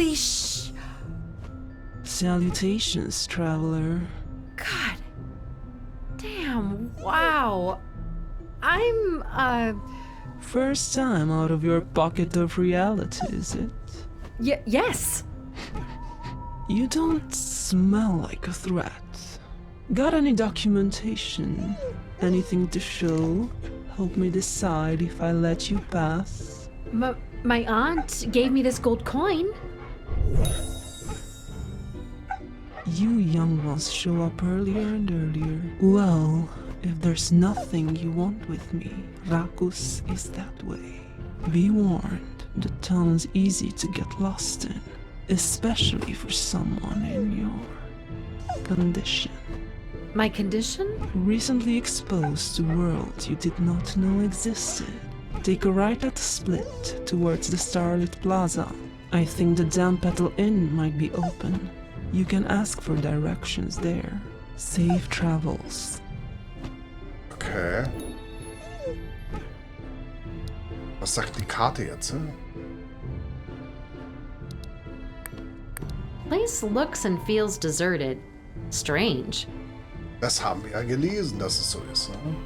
Holy Salutations, traveler. God. Damn, wow. I'm, First time out of your pocket of reality, is it? Yes. You don't smell like a threat. Got any documentation? Anything to show? Help me decide if I let you pass. My aunt gave me this gold coin. You young ones show up earlier and earlier. Well, if there's nothing you want with me, Rakus is that way. Be warned, the town's easy to get lost in, especially for someone in your condition. My condition? Recently exposed to worlds you did not know existed. Take a right at the split towards the Starlit Plaza. I think the Damn Petal Inn might be open. You can ask for directions there. Safe travels. Okay. Was sagt die Karte jetzt? Place looks and feels deserted. Strange. Das haben wir ja gelesen, dass es so ist. Ne?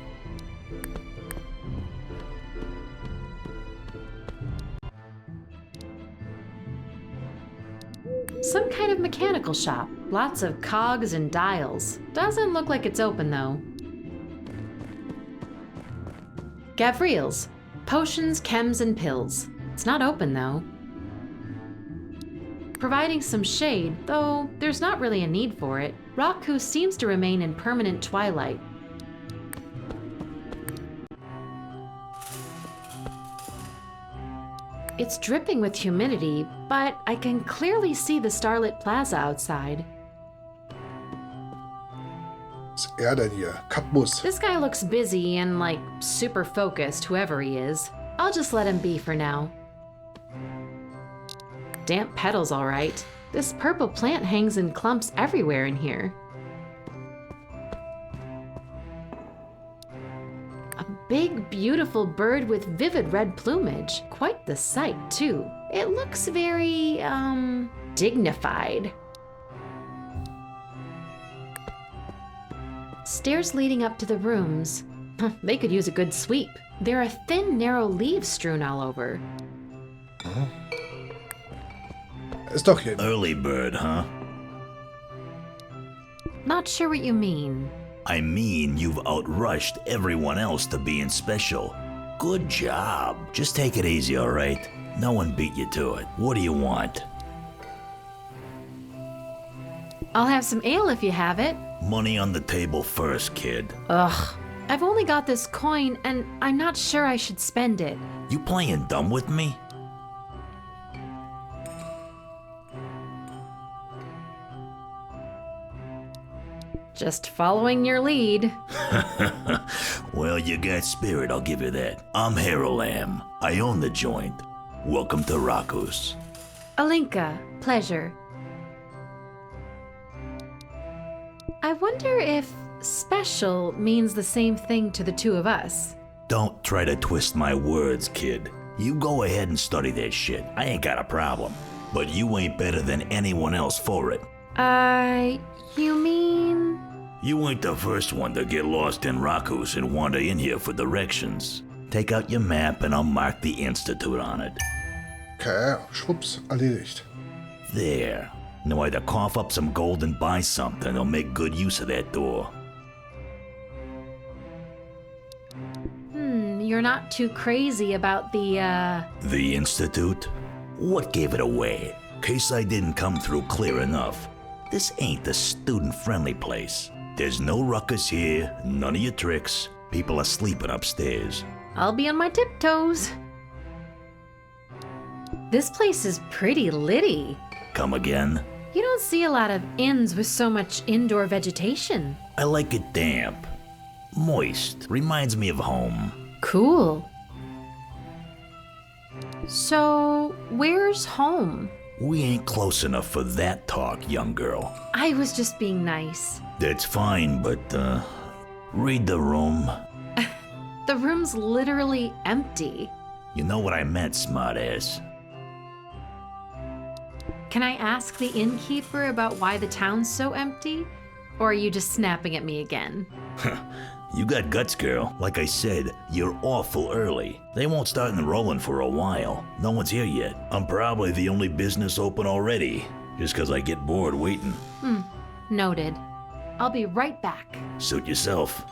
Some kind of mechanical shop. Lots of cogs and dials. Doesn't look like it's open though. Gavriel's. Potions, chems, and pills. It's not open though. Providing some shade, though there's not really a need for it. Raku seems to remain in permanent twilight. It's dripping with humidity, but I can clearly see the Starlit Plaza outside. Was ist er denn hier? Kapmus. This guy looks busy and, like, super focused, whoever he is. I'll just let him be for now. Damp petals, all right. This purple plant hangs in clumps everywhere in here. A big, beautiful bird with vivid red plumage. Quite the sight, too. It looks very, dignified. Stairs leading up to the rooms. They could use a good sweep. There are thin, narrow leaves strewn all over. Huh? Ist doch hier. Early bird, huh? Not sure what you mean. I mean, you've outrushed everyone else to being special. Good job. Just take it easy, all right? No one beat you to it. What do you want? I'll have some ale if you have it. Money on the table first, kid. Ugh. I've only got this coin, and I'm not sure I should spend it. You playing dumb with me? Just following your lead. Well, you got spirit, I'll give you that. I'm Harolam. I own the joint. Welcome to Rakus. Alinka, pleasure. I wonder if special means the same thing to the two of us. Don't try to twist my words, kid. You go ahead and study that shit. I ain't got a problem. But you ain't better than anyone else for it. You mean? You ain't the first one to get lost in Rakus and wander in here for directions. Take out your map and I'll mark the Institute on it. Okay, schwupps, erledigt. There. Now either cough up some gold and buy something or make good use of that door. You're not too crazy about the, The Institute? What gave it away? Case I didn't come through clear enough. This ain't the student-friendly place. There's no ruckus here, none of your tricks. People are sleeping upstairs. I'll be on my tiptoes. This place is pretty litty. Come again? You don't see a lot of inns with so much indoor vegetation. I like it damp. Moist. Reminds me of home. Cool. So, where's home? We ain't close enough for that talk, young girl. I was just being nice. That's fine, but, read the room. The room's literally empty. You know what I meant, smartass. Can I ask the innkeeper about why the town's so empty? Or are you just snapping at me again? You got guts, girl. Like I said, you're awful early. They won't start enrolling for a while. No one's here yet. I'm probably the only business open already, just 'cause I get bored waiting. Noted. I'll be right back. Suit yourself.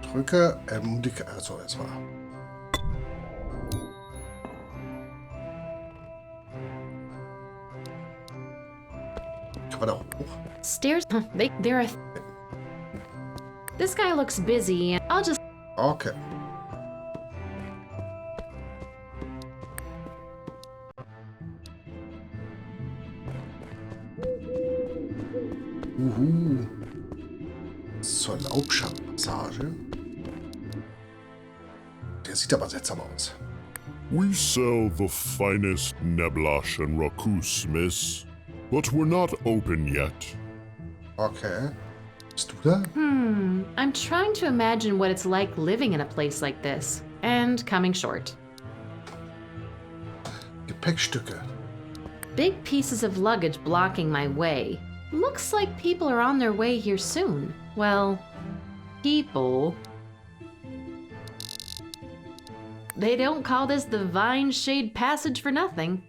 Drücke ermutige. Also erstmal. Kann man da auch hoch? Stairs? They're a... This guy looks busy, and I'll just... Okay. Zur Laubschattenpassage. Der sieht aber seltsam aus. We sell the finest Neblash and Rakus, miss. But we're not open yet. Okay. Bist du da? I'm trying to imagine what it's like living in a place like this. And coming short. Gepäckstücke. Big pieces of luggage blocking my way. Looks like people are on their way here soon. Well, people. They don't call this the Vine Shade Passage for nothing.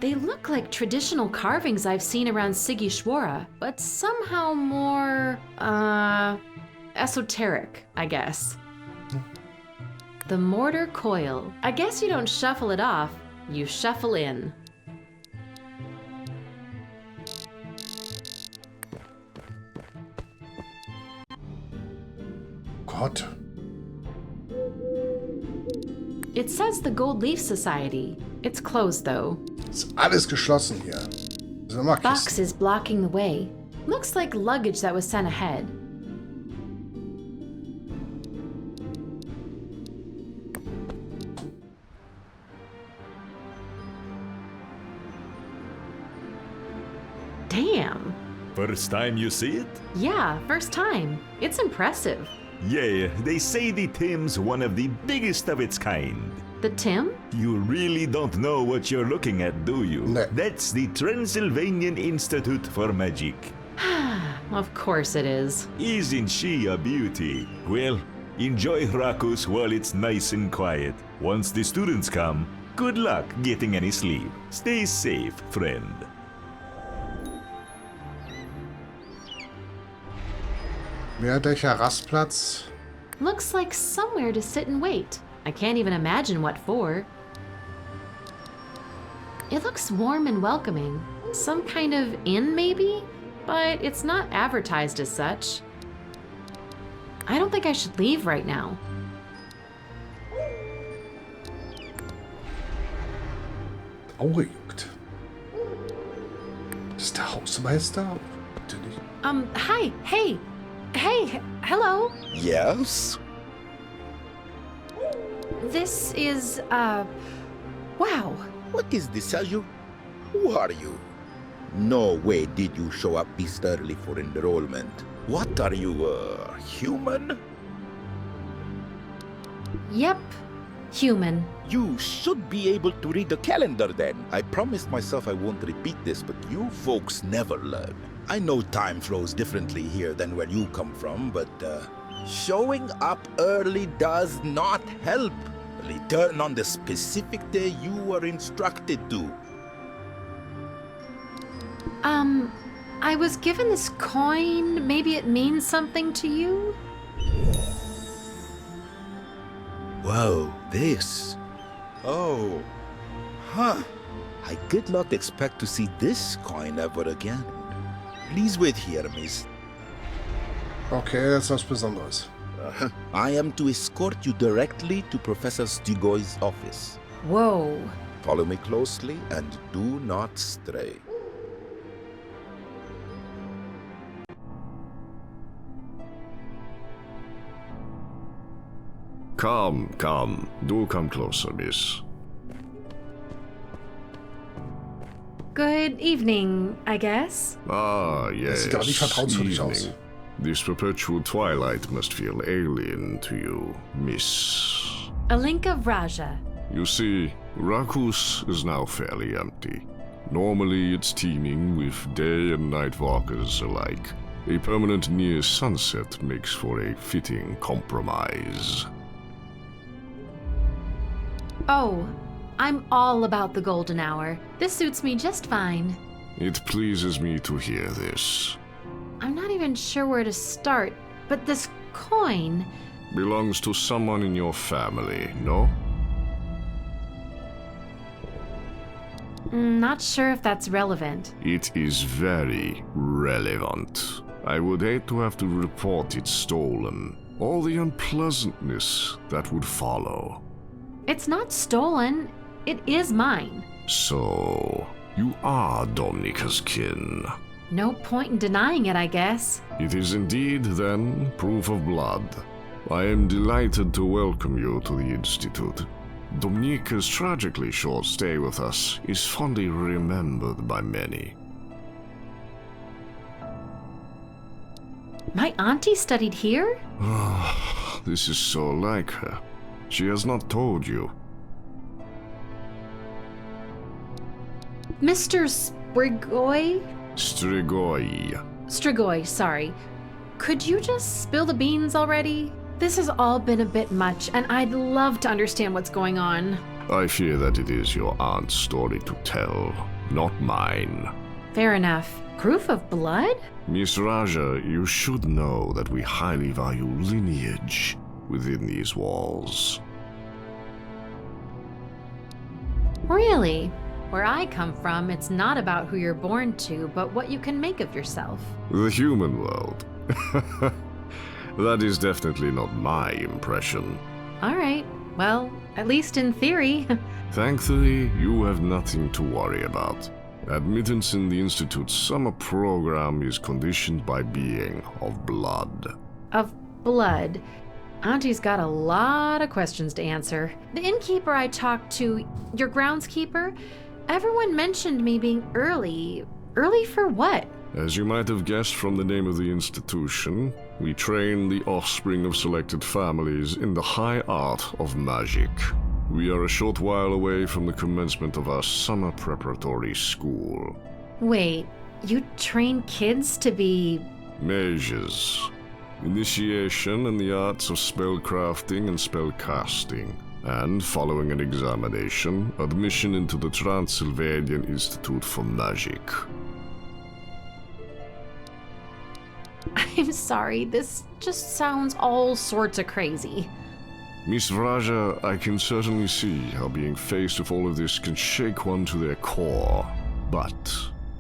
They look like traditional carvings I've seen around Sigishwara, but somehow more, esoteric, I guess. The mortar coil. I guess you don't shuffle it off, you shuffle in. Gott. It says the Gold Leaf Society. It's closed though. Ist alles geschlossen hier. Das sind immer Kisten. Boxes blocking the way. Looks like luggage that was sent ahead. Damn. First time you see it? Yeah, first time. It's impressive. Yeah, they say the Tim's one of the biggest of its kind. The Tim? You really don't know what you're looking at, do you? No. That's the Transsilvanian Institut for Magic. Of course it is. Isn't she a beauty? Well, enjoy Rakus while it's nice and quiet. Once the students come, good luck getting any sleep. Stay safe, friend. Mehrdecker Rastplatz. Looks like somewhere to sit and wait. I can't even imagine what for. It looks warm and welcoming. Some kind of inn, maybe? But it's not advertised as such. I don't think I should leave right now. Auge juckt. Das ist der Hausmeister? Bitte nicht. Hi, hey, hello. Yes? This is, wow. What is this, are you? Who are you? No way did you show up this early for enrollment. What are you, human? Yep, human. You should be able to read the calendar then. I promised myself I won't repeat this, but you folks never learn. I know time flows differently here than where you come from, but showing up early does not help. Return on the specific day you were instructed to. I was given this coin. Maybe it means something to you? Whoa, this. Oh. Huh. I did not expect to see this coin ever again. Please wait here, miss. Okay, das ist was Besonderes. I am to escort you directly to Professor Stigoy's office. Whoa. Follow me closely and do not stray. Come. Do come closer, miss. Good evening, I guess. Ah, yes. sieht aber nicht vertrauenswürdig aus. Evening. This perpetual twilight must feel alien to you, miss. Alinka Vraja, You see, Rakus is now fairly empty. Normally it's teeming with day and night walkers alike. A permanent near sunset makes for a fitting compromise. Oh, I'm all about the golden hour. This suits me just fine. It pleases me to hear this. I'm not even sure where to start, but this coin... Belongs to someone in your family, no? Not sure if that's relevant. It is very relevant. I would hate to have to report it stolen. All the unpleasantness that would follow. It's not stolen. It is mine. So, you are Domnika's kin. No point in denying it, I guess. It is indeed, then, proof of blood. I am delighted to welcome you to the Institute. Domnika's tragically short stay with us is fondly remembered by many. My auntie studied here? This is so like her. She has not told you. Mr. Strigoi? Strigoi, sorry. Could you just spill the beans already? This has all been a bit much, and I'd love to understand what's going on. I fear that it is your aunt's story to tell, not mine. Fair enough. Proof of blood? Miss Raja, you should know that we highly value lineage within these walls. Really? Where I come from, it's not about who you're born to, but what you can make of yourself. The human world. That is definitely not my impression. All right. Well, at least in theory. Thankfully, you have nothing to worry about. Admittance in the Institute's summer program is conditioned by being of blood. Of blood? Auntie's got a lot of questions to answer. The innkeeper I talked to, your groundskeeper, everyone mentioned me being early. Early for what? As you might have guessed from the name of the institution, we train the offspring of selected families in the high art of magic. We are a short while away from the commencement of our summer preparatory school. Wait, you train kids to be... Mages. Initiation in the arts of spellcrafting and spellcasting. And, following an examination, admission into the Transsilvanian Institute for Magic. I'm sorry, this just sounds all sorts of crazy. Miss Raja, I can certainly see how being faced with all of this can shake one to their core. But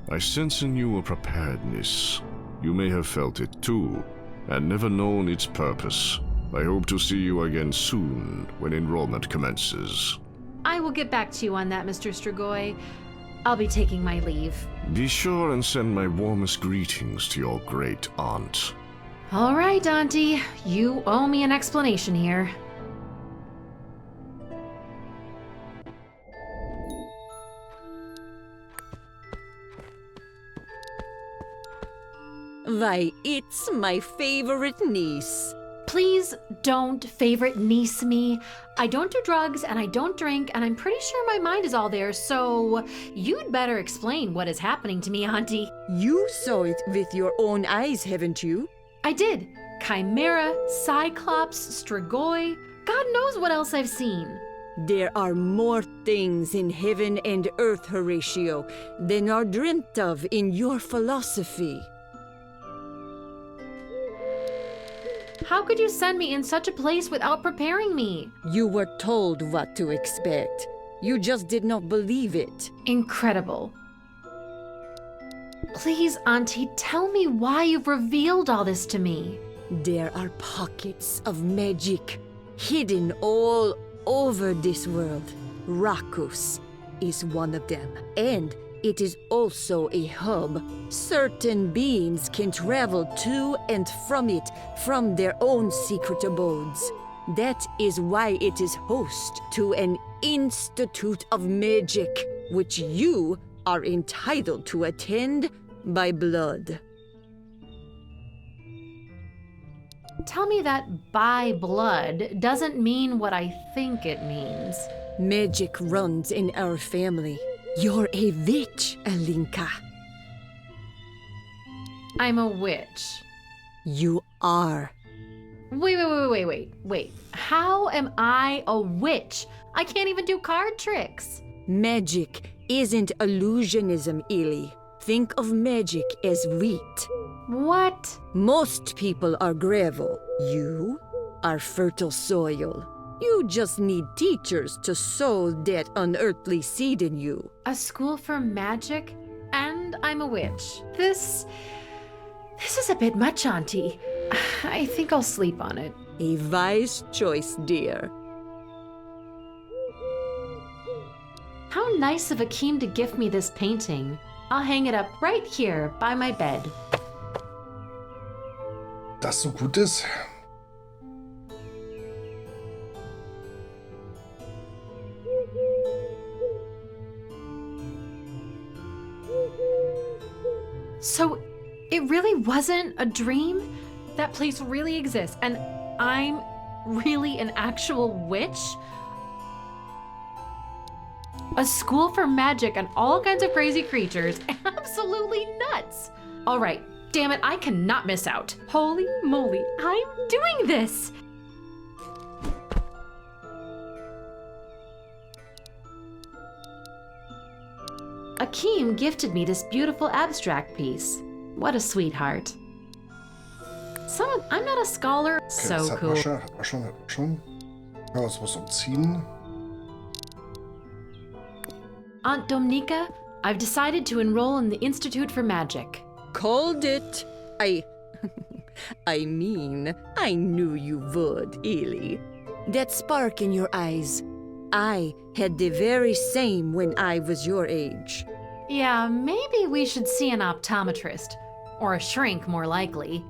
I sense in you a preparedness. You may have felt it too, and never known its purpose. I hope to see you again soon, when enrollment commences. I will get back to you on that, Mr. Strigoi. I'll be taking my leave. Be sure and send my warmest greetings to your great aunt. All right, Auntie. You owe me an explanation here. Why, it's my favorite niece. Please don't favorite niece me. I don't do drugs and I don't drink, and I'm pretty sure my mind is all there, so you'd better explain what is happening to me, Auntie. You saw it with your own eyes, haven't you? I did. Chimera, Cyclops, Strigoi. God knows what else I've seen. There are more things in heaven and earth, Horatio, than are dreamt of in your philosophy. How could you send me in such a place without preparing me? You were told what to expect. You just did not believe it. Incredible. Please, Auntie, tell me why you've revealed all this to me. There are pockets of magic hidden all over this world. Rakus is one of them, and it is also a hub. Certain beings can travel to and from it from their own secret abodes. That is why it is host to an Institute of Magic, which you are entitled to attend by blood. Tell me that by blood doesn't mean what I think it means. Magic runs in our family. You're a witch, Alinka. I'm a witch. You are. Wait. How am I a witch? I can't even do card tricks. Magic isn't illusionism, Ili. Think of magic as wheat. What? Most people are gravel. You are fertile soil. You just need teachers to sow that unearthly seed in you. A school for magic? And I'm a witch. This is a bit much, Auntie. I think I'll sleep on it. A wise choice, dear. How nice of Akeem to gift me this painting. I'll hang it up right here by my bed. Das so gut ist. So, it really wasn't a dream? That place really exists, and I'm really an actual witch? A school for magic and all kinds of crazy creatures. Absolutely nuts! Alright, damn it, I cannot miss out. Holy moly, I'm doing this! Akeem gifted me this beautiful abstract piece. What a sweetheart. I'm not a scholar. Okay, So das cool. Hat man schon. Ja, jetzt muss umziehen. Aunt Dominica, I've decided to enroll in the Institute for Magic. Called it. I mean, I knew you would, Ili. That spark in your eyes. I had the very same when I was your age. Yeah, maybe we should see an optometrist. Or a shrink, more likely.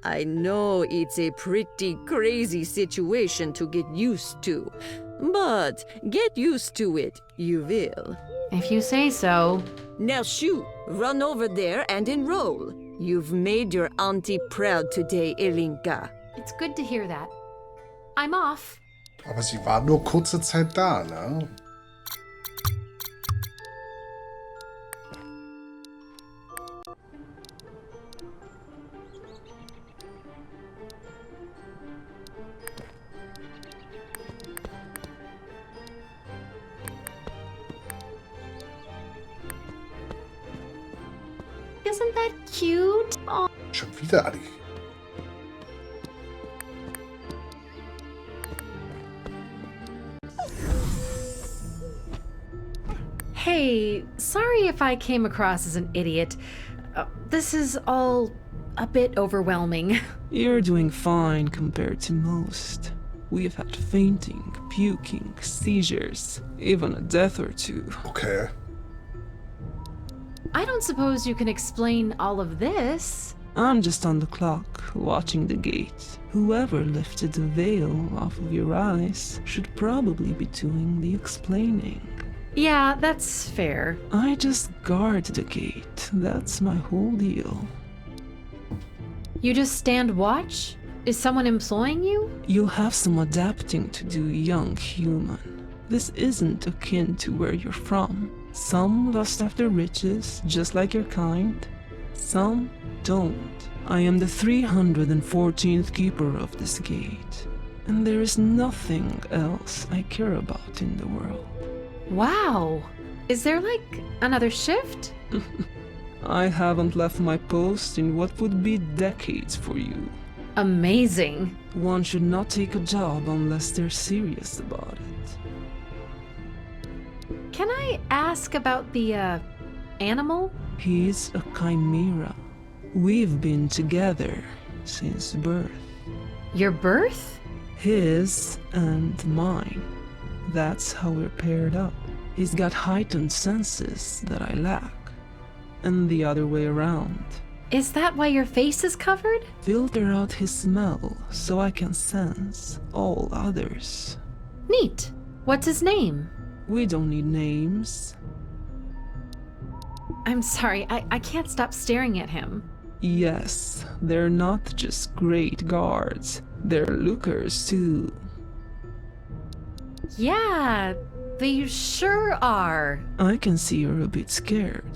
I know it's a pretty crazy situation to get used to, but get used to it, you will. If you say so. Now shoo, run over there and enroll. You've made your auntie proud today, Elinka. It's good to hear that. I'm off. Aber sie war nur kurze Zeit da, ne? Isn't that cute? Oh. Schon wieder alle. Hey, sorry if I came across as an idiot. This is all a bit overwhelming. You're doing fine compared to most. We've had fainting, puking, seizures, even a death or two. Okay. I don't suppose you can explain all of this. I'm just on the clock, watching the gate. Whoever lifted the veil off of your eyes should probably be doing the explaining. Yeah, that's fair. I just guard the gate. That's my whole deal. You just stand watch? Is someone employing you? You'll have some adapting to do, young human. This isn't akin to where you're from. Some lust after riches, just like your kind. Some don't. I am the 314th keeper of this gate, and there is nothing else I care about in the world. Wow. Is there like another shift? I haven't left my post in what would be decades for you. Amazing. One should not take a job unless they're serious about it. Can I ask about the, animal? He's a chimera. We've been together since birth. Your birth? His and mine. That's how we're paired up. He's got heightened senses that I lack. And the other way around. Is that why your face is covered? Filter out his smell so I can sense all others. Neat. What's his name? We don't need names. I'm sorry, I can't stop staring at him. Yes, they're not just great guards, they're lookers too. Yeah, they sure are. I can see you're a bit scared.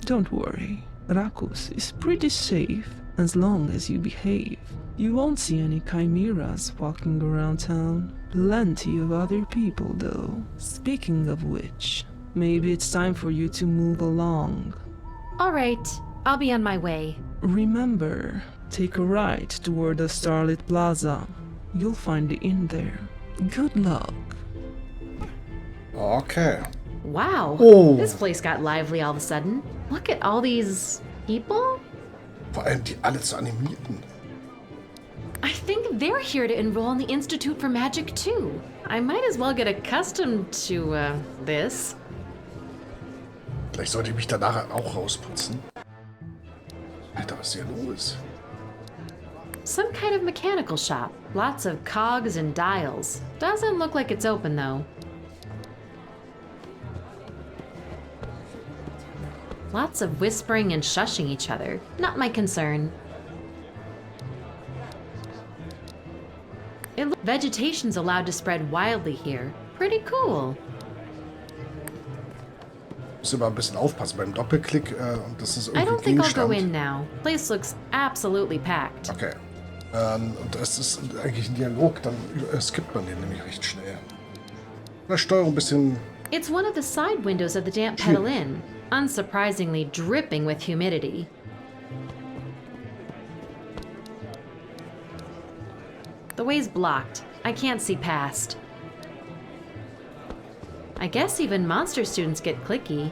Don't worry, Rakus is pretty safe as long as you behave. You won't see any chimeras walking around town. Plenty of other people though. Speaking of which, maybe it's time for you to move along. All right, I'll be on my way. Remember, take a right toward the Starlit Plaza. You'll find the inn there. Good luck. Okay. Wow, Oh. this place got lively all of a sudden. Look at all these people. Vor allem die alle zu animierten. I think they're here to enroll in the Institute for Magic too. I might as well get accustomed to, this. Vielleicht sollte ich mich da nachher auch rausputzen. Alter, was ist hier los? Some kind of mechanical shop. Lots of cogs and dials. Doesn't look like it's open though. Lots of whispering and shushing each other. Not my concern. Vegetation's allowed to spread wildly here. Pretty cool. Muss immer ein bisschen aufpassen beim Doppelklick. Und das ist I don't irgendwie think I'll go Gegenstand. in now. Place looks absolutely packed. Okay. Und es ist eigentlich ein Dialog, dann skippt man den nämlich recht schnell. Na, Steuerung ein bisschen. It's one of the side windows of the damp pedal inn, unsurprisingly dripping with humidity. The way's blocked. I can't see past. I guess even monster students get clicky.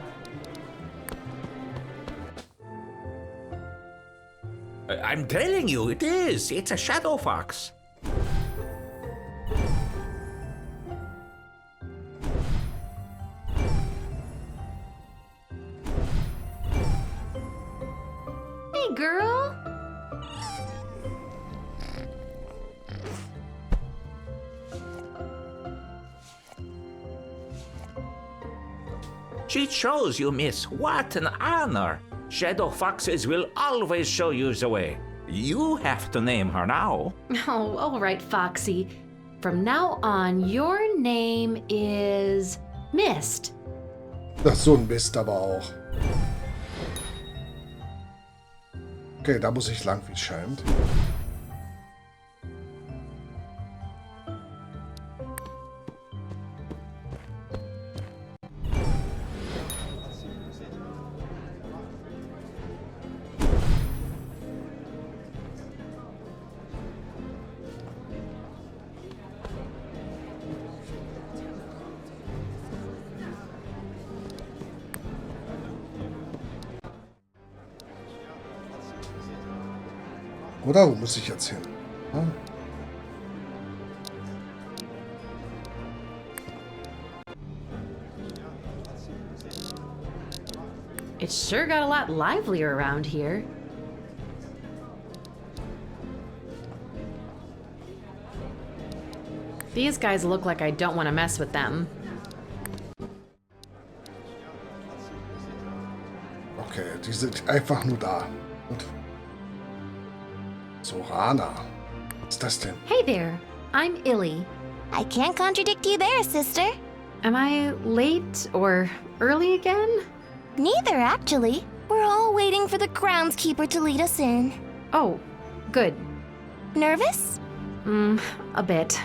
I'm telling you, it is. It's a shadow fox. Hey, girl! She shows you, miss. What an honor. Shadow foxes will always show you the way. You have to name her now. Oh, all right, Foxy. From now on, your name is Mist. Das ist so ein Mist aber auch. Okay, da muss ich lang, wie es scheint. Oder wo muss ich jetzt hin? Ah. It sure got a lot livelier around here. These guys look like I don't want to mess with them. Okay, die sind einfach nur da. Und so, Rana. Was ist das denn? Hey there, I'm Illy. I can't contradict you there, sister. Am I late or early again? Neither, actually. We're all waiting for the groundskeeper to lead us in. Oh, good. Nervous? A bit.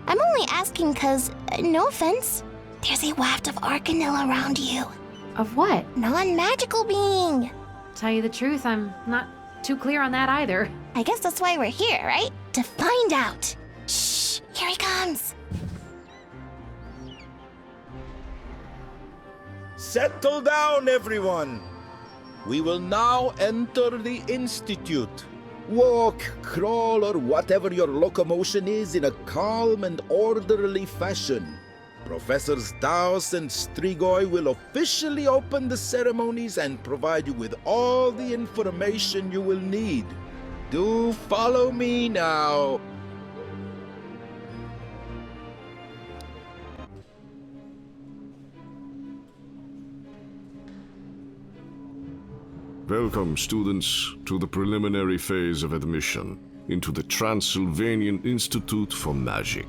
I'm only asking cause, no offense, there's a waft of arcanil around you. Of what? Non-magical being. Tell you the truth, I'm not too clear on that either. I guess that's why we're here, right? To find out. Shh, here he comes. Settle down, everyone. We will now enter the Institute. Walk, crawl, or whatever your locomotion is in a calm and orderly fashion. Professors Daus and Strigoi will officially open the ceremonies and provide you with all the information you will need. Do follow me now. Welcome, students, to the preliminary phase of admission into the Transsilvanian Institute for Magic.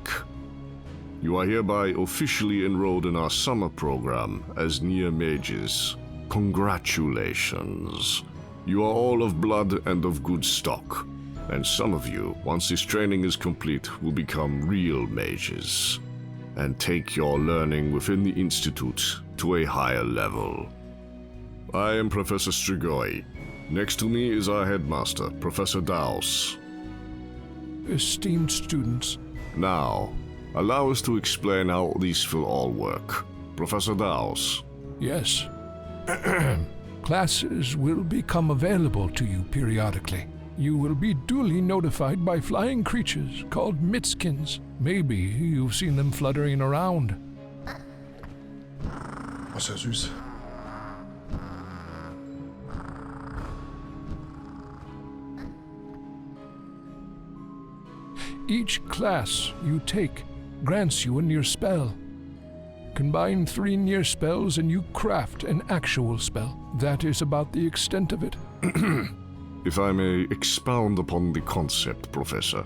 You are hereby officially enrolled in our summer program as NEAR Mages. Congratulations. You are all of blood and of good stock, and some of you, once this training is complete, will become real mages and take your learning within the Institute to a higher level. I am Professor Strigoi. Next to me is our headmaster, Professor Daus. Esteemed students. Now, allow us to explain how these will all work. Professor Daus. Yes. Classes will become available to you periodically. You will be duly notified by flying creatures called Mitskins. Maybe you've seen them fluttering around. Oh, sehr süß. Each class you take grants you a NEAR spell. Combine 3 NEAR spells and you craft an actual spell. That is about the extent of it. If I may expound upon the concept, Professor.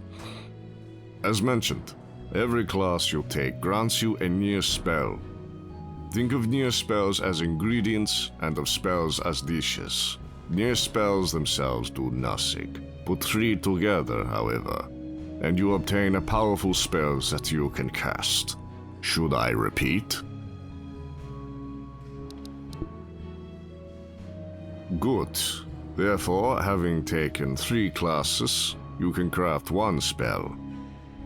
As mentioned, every class you take grants you a NEAR spell. Think of NEAR spells as ingredients and of spells as dishes. NEAR spells themselves do nothing. Put 3 together, however, and you obtain a powerful spell that you can cast. Should I repeat? Good. Therefore, having taken 3 classes, you can craft 1 spell.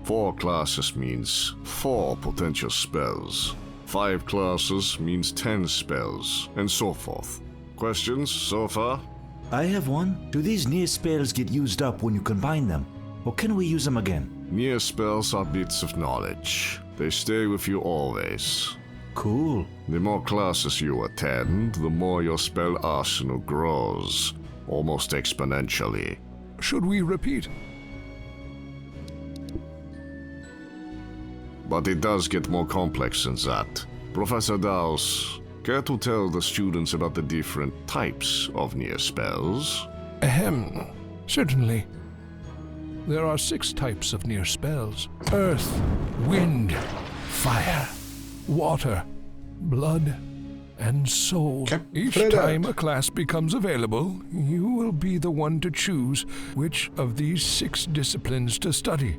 4 classes means 4 potential spells. 5 classes means 10 spells, and so forth. Questions so far? I have one. Do these NEAR spells get used up when you combine them? Or can we use them again? NEAR spells are bits of knowledge. They stay with you always. Cool. The more classes you attend, the more your spell arsenal grows, almost exponentially. Should we repeat? But it does get more complex than that. Professor Daus, care to tell the students about the different types of NEAR spells? Ahem. Certainly. There are 6 types of NEAR spells. Earth, wind, fire, water, blood, and soul. Each time a class becomes available, you will be the one to choose which of these 6 disciplines to study.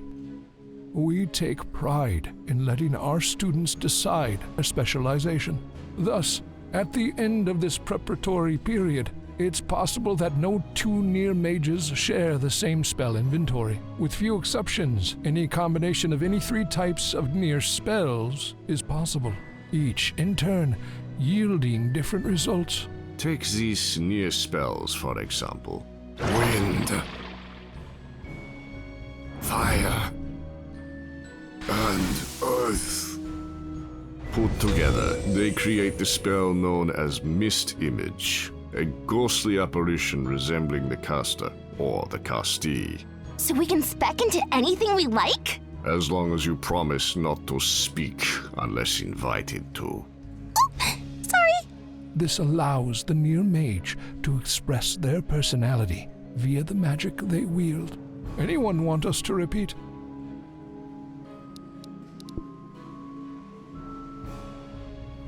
We take pride in letting our students decide a specialization. Thus, at the end of this preparatory period, it's possible that no 2 NEAR mages share the same spell inventory. With few exceptions, any combination of any 3 types of NEAR spells is possible, each in turn yielding different results. Take these NEAR spells, for example. Wind, fire, and earth. Put together, they create the spell known as Mist Image. A ghostly apparition resembling the caster, or the castee. So we can spec into anything we like? As long as you promise not to speak unless invited to. Sorry. This allows the NEAR mage to express their personality via the magic they wield. Anyone want us to repeat?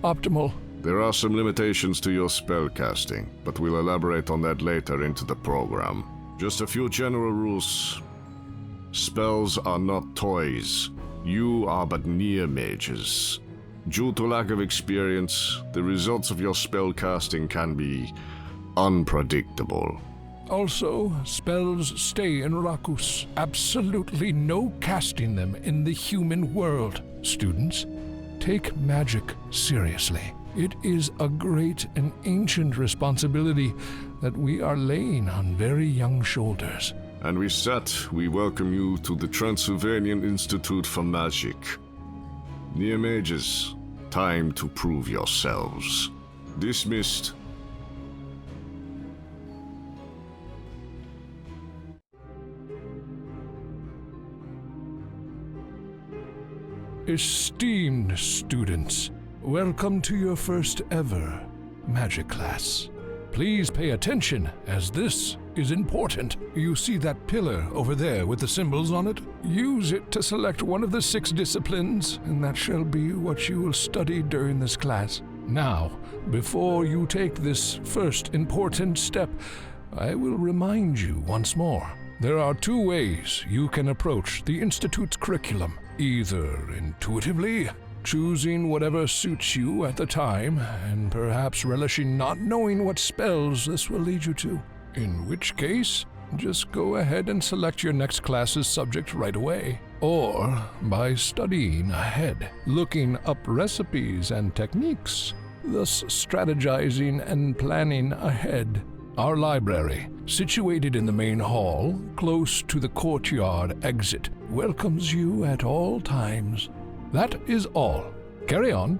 Optimal. There are some limitations to your spell casting, but we'll elaborate on that later into the program. Just a few general rules. Spells are not toys. You are but NEAR mages. Due to lack of experience, the results of your spell casting can be unpredictable. Also, spells stay in Rakus. Absolutely no casting them in the human world. Students, take magic seriously. It is a great and ancient responsibility that we are laying on very young shoulders. And with that, we welcome you to the Transsilvanian Institute for Magic. NEAR mages, time to prove yourselves. Dismissed. Esteemed students, welcome to your first ever magic class. Please pay attention, as this is important. You see that pillar over there with the symbols on it? Use it to select one of the 6 disciplines, and that shall be what you will study during this class. Now, before you take this first important step, I will remind you once more. There are 2 ways you can approach the Institute's curriculum. Either intuitively, choosing whatever suits you at the time, and perhaps relishing not knowing what spells this will lead you to. In which case, just go ahead and select your next class's subject right away. Or by studying ahead, looking up recipes and techniques, thus strategizing and planning ahead. Our library, situated in the main hall, close to the courtyard exit, welcomes you at all times. That is all. Carry on.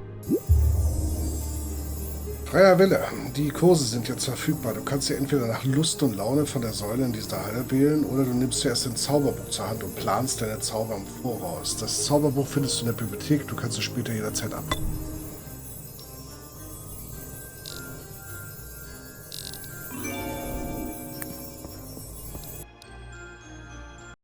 Freier Wille. Die Kurse sind jetzt verfügbar. Du kannst dir entweder nach Lust und Laune von der Säule in dieser Halle wählen, oder du nimmst zuerst ein Zauberbuch zur Hand und planst deine Zauber im Voraus. Das Zauberbuch findest du in der Bibliothek. Du kannst es später jederzeit abholen.